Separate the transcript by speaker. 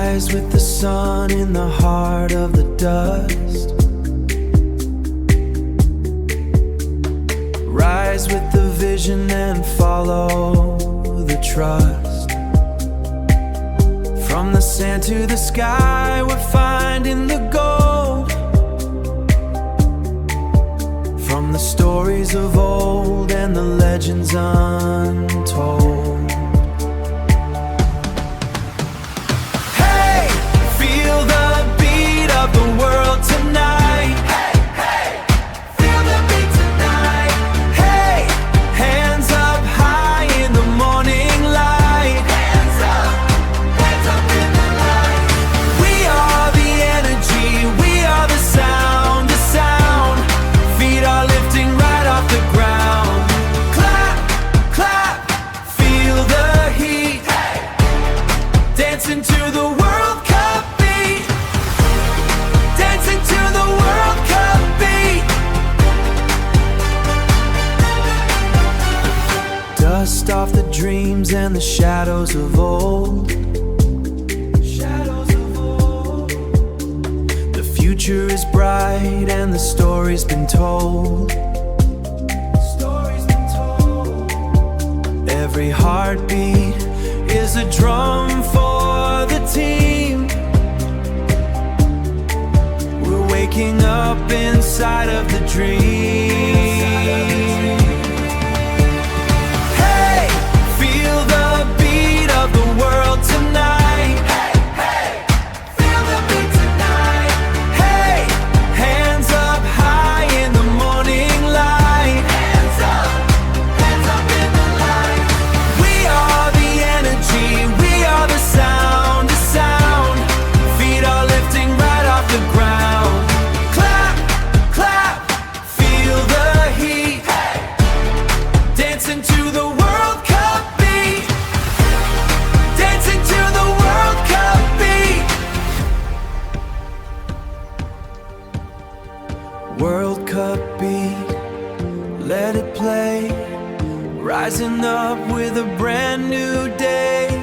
Speaker 1: Rise with the sun in the heart of the dust. Rise with the vision and follow the trust. From the sand to the sky, we're finding the gold. From the stories of old and the legends untold. Dancing to the World Cup beat. Dancing to the World Cup beat. Dust off the dreams and the shadows of old. Shadows of old. The future is bright and the story's been told. Story's been told. Every heartbeat is a drum for the team. We're waking up inside of the dream. Hey, feel the beat of the world tonight. Hey, hey, feel the beat tonight. Hey, hands up high in the morning light. Hands up in the light. We are the energy, we are the sound, the sound. Feet are lifting right off the ground. Clap, clap, feel the heat. Hey. Dancing to the World Cup beat. Dancing to the World Cup beat. World Cup beat, let it play. Rising up with a brand new day.